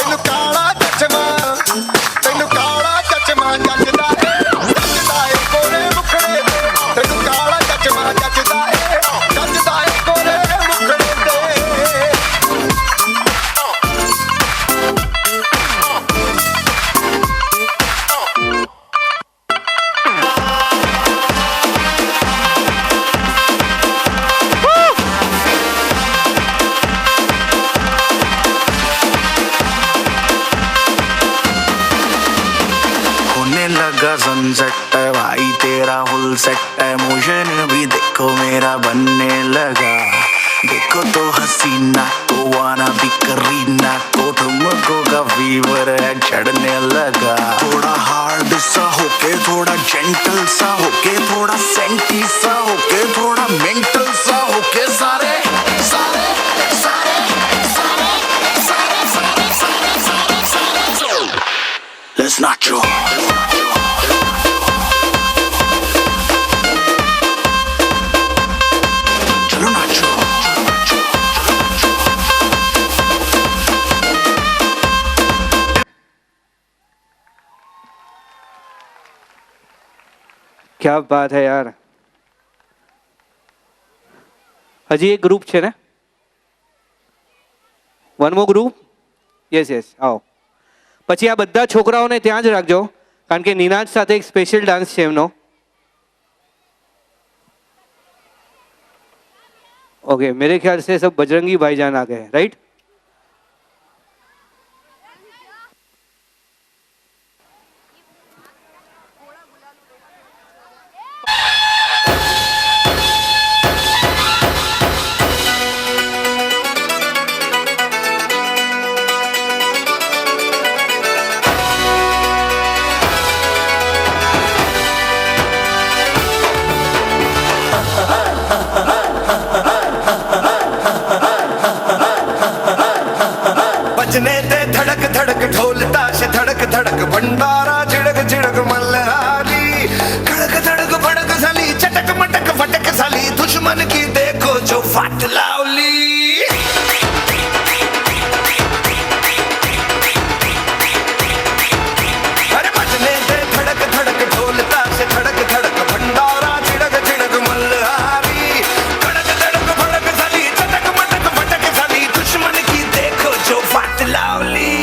ਤੈਨੂੰ ਕਾਲਾ ਚਚਮਾ ਤੈਨੂੰ ਕਾਲਾ ਚਚਮਾ ਜੱਜਦਾ ਏ ਕੋਰੇ ਮੁਖੜੇ ਤੇ ਤੈਨੂੰ ਕਾਲਾ ਚਚਮਾ ਜੱਜਦਾ ਏ ਕੋਰੇ ਮੁਖੜੇ ਤੇ लगा सनसेट भाई तेरा फुल सेट है मोशन भी देखो मेरा बनने लगा देखो तो हसीना को वाना भी करीना को तुमको का फीवर है चढ़ने लगा थोड़ा हार्ड सा होके थोड़ा जेंटल सा होके थोड़ा सेंटी सा होके थोड़ा मेंटल सा होके सारे सारे सारे सारे सारे सारे सारे सारे सारे Let's not go. क्या बात है यार. હજી એક ગ્રુપ છે ને? One more group? Yes yes, આવો. પછી આ બધા છોકરાઓને ત્યાં જ રાખજો કારણ કે નિનાદ સાથે એક સ્પેશિયલ ડાન્સ છે એમનો. ओके, मेरे ख्याल से सब बजरंगी भाईजान आ गए, राइट? बजने ते धड़क धड़क ढोल ताश धड़क धड़क भंडारा झिड़क झिड़क मल्हारी खड़क धड़क भड़क साली चटक मटक फटक साली दुश्मन की देखो जो फाट लावली अरे बजने ते धड़क धड़क ढोल ताश धड़क धड़क भंडारा झिड़क झिड़क मल्हारी खड़क धड़क भड़क साली चटक मटक फटक साली दुश्मन की देखो जो फाट लावली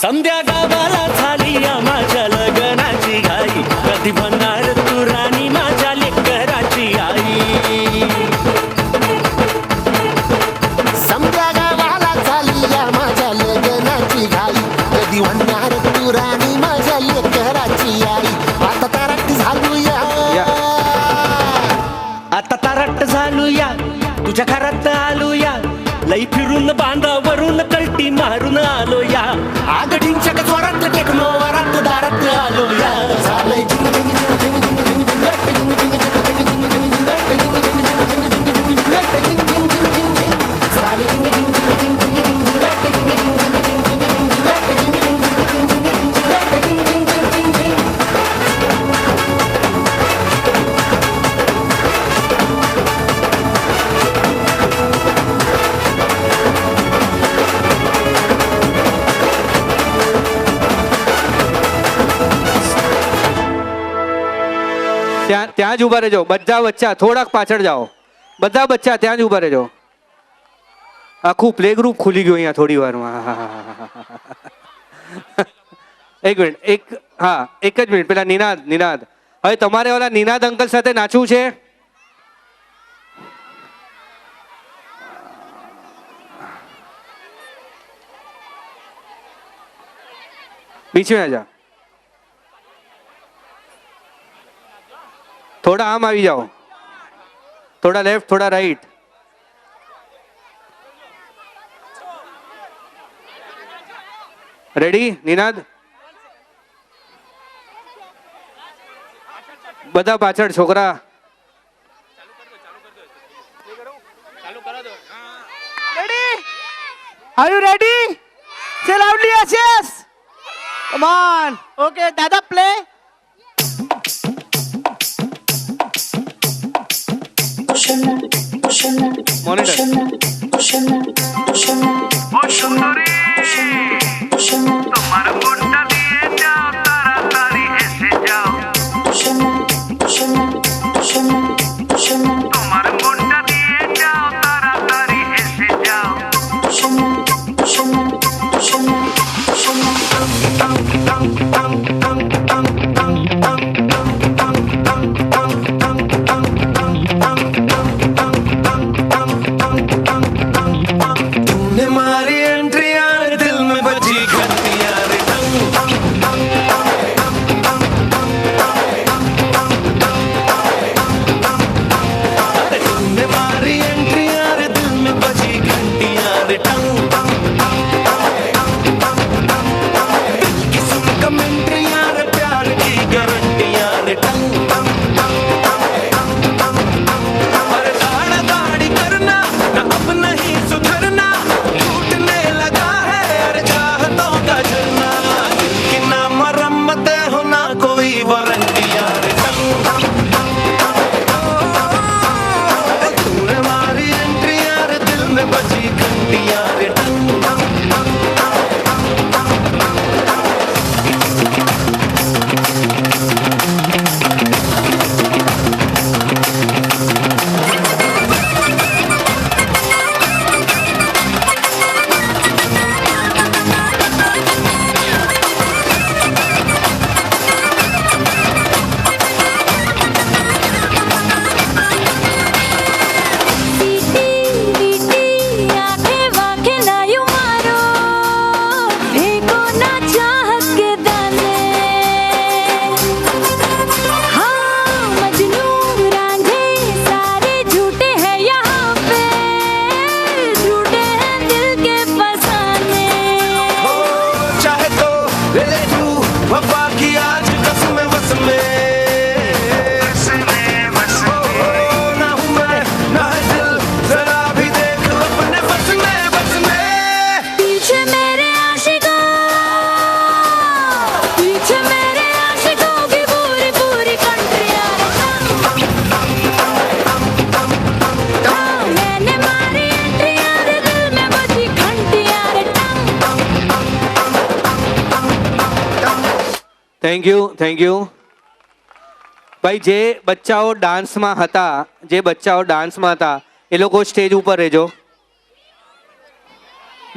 संध्या गावाला झाली या माझ्या लग्नाची घाई कधी बनणार तू राणी माझ्या लेकराची आई समजा गावाला झाली या माझ्या लग्नाची घाई कधी म्हणणार तू राणी माझ्या लेकराची आई आता तारट झालूया आता तारट झालूया तुझ्या घरात आलूया लई फिरून बांधावरून कल्टी मारून आलो या आगडींच्या जोरात टेकनो वरात दारात आलो या झालंय ત્યાં જ ઊભા રહેજો બધા બચ્ચા થોડાક પાછળ જાઓ બધા બચ્ચા ત્યાં જ ઊભા રહેજો આખું પ્લે ગ્રુપ ખુલી ગયું અહીંયા થોડી વારમાં એક મિનિટ એક જ મિનિટ પેલા નિનાદ હવે તમારે ઓલા નિનાદ અંકલ સાથે નાચવું છે बीच में आ जा थोड़ा आम આવી જાઓ थोड़ा लेफ्ट थोड़ा राइट रेडी निनाद બધા પાછળ છોકરા ready are you ready say loudly yes come on okay dada play thank you ભાઈ જે બચ્ચાઓ ડાન્સમાં હતા એ લોકો સ્ટેજ ઉપર રહેજો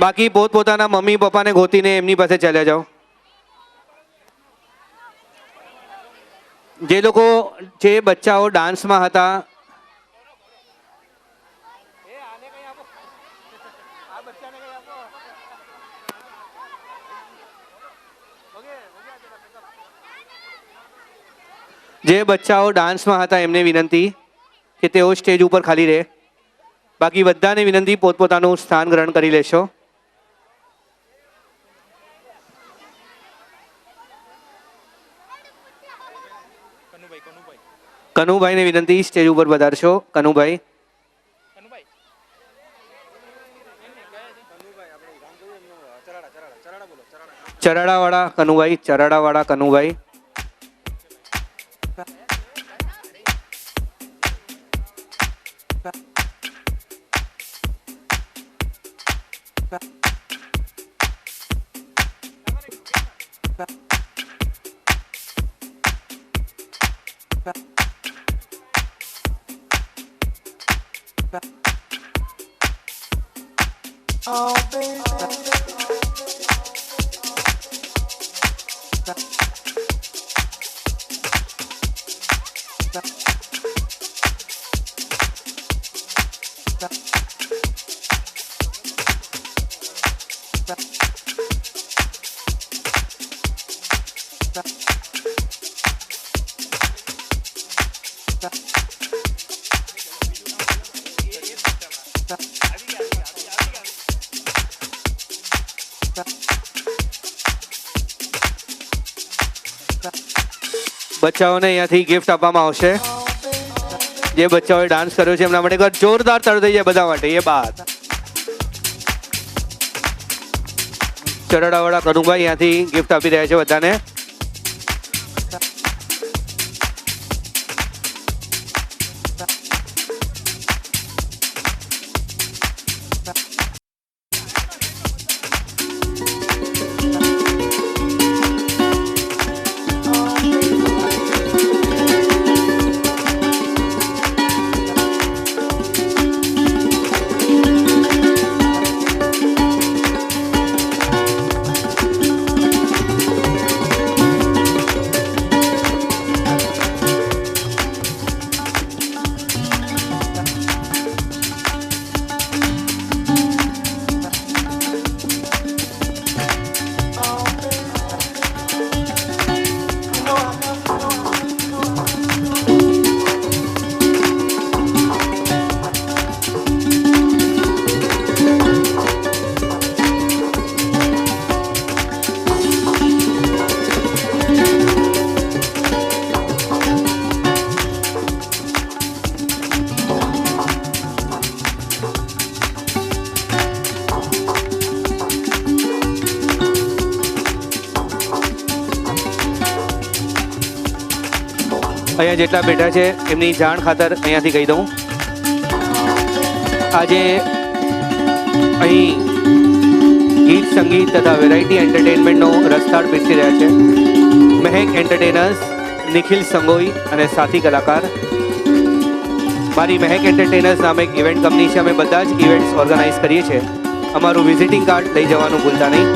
બાકી પોતપોતાના મમ્મી પપ્પાને ગોતીને એમની પાસે ચાલ્યા જાઓ. જે લોકો જે બચ્ચાઓ ડાન્સમાં હતા એમને વિનંતી કે તેઓ સ્ટેજ ઉપર ખાલી રહે. બાકી બધાને વિનંતી પોતપોતાનું સ્થાન ગ્રહણ કરી લેશો. કનુભાઈને વિનંતી સ્ટેજ ઉપર પધારશો. કનુભાઈ, ચરાડાવાળા કનુભાઈ, ચરાડાવાળા કનુભાઈ. બચ્ચાઓને અહીંયાથી ગિફ્ટ આપવામાં આવશે. જે બચ્ચાઓએ ડાન્સ કર્યો છે એમના માટે એકવાર જોરદાર તાળી થઈ જાય બધા માટે. એ બાદ ચરડાવાળા કનુભાઈ અહીંયાથી ગિફ્ટ આપી રહ્યા છે બધાને. અહીંયા જેટલા બેઠા છે એમની જાણ ખાતર અહીંયાથી કહી દઉં, આજે અહીં ગીત સંગીત તથા વેરાયટી એન્ટરટેનમેન્ટનો રસતાળ પીરસી રહ્યા છે મહેક એન્ટરટેનર્સ, નિખિલ સંગોઈ અને સાથી કલાકાર. મારી મહેક એન્ટરટેનર્સ નામે એક ઇવેન્ટ કંપની છે. અમે બધા જ ઇવેન્ટ્સ ઓર્ગેનાઇઝ કરીએ છીએ. અમારું વિઝિટિંગ કાર્ડ લઈ જવાનું ભૂલતા નહીં.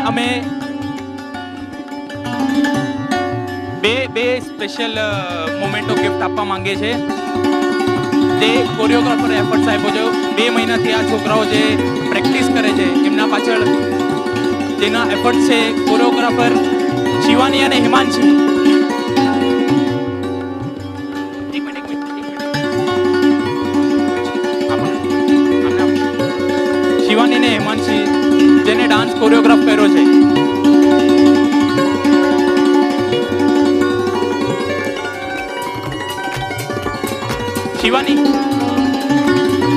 અમે બે સ્પેશિયલ મોમેન્ટો ગિફ્ટ આપવા માંગીએ છીએ. જે કોરિયોગ્રાફર એફર્ટ્સ આપ્યો છે, 2 મહિનાથી આ છોકરાઓ જે પ્રેક્ટિસ કરે છે એમના પાછળ જેના એફર્ટ્સ છે, કોરિયોગ્રાફર શિવાની અને હિમાંશી. શિવાની અને હિમાંશી જેને ડાન્સ કોરિયોગ્રાફ કર્યો છે. શિવાની,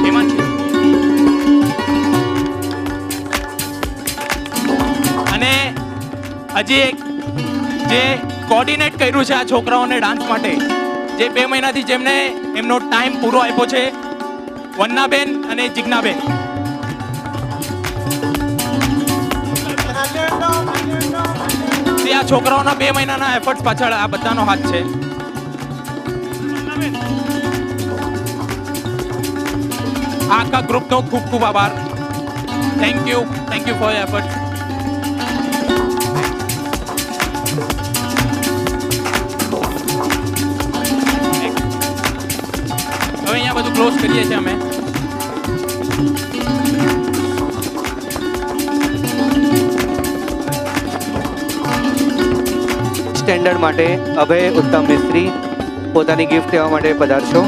હિમાંશી. હજી એક જે કોર્ડિનેટ કર્યું છે આ છોકરાઓને ડાન્સ માટે, જે 2 મહિનાથી જેમને એમનો ટાઈમ પૂરો આપ્યો છે, વન્નાબેન અને જિજ્ઞાબેન. તે આ છોકરાઓના 2 મહિનાના એફર્ટ્સ પાછળ આ બધાનો હાથ છે. આખા ગ્રુપનો ખૂબ ખૂબ આભાર. Thank you for your effort. હવે અહીંયા બધું ક્લોઝ કરીએ છીએ અમે. સ્ટેન્ડર્ડ માટે અભય ઉત્તમ મિસ્ત્રી પોતાની ગિફ્ટ લેવા માટે પધારશો.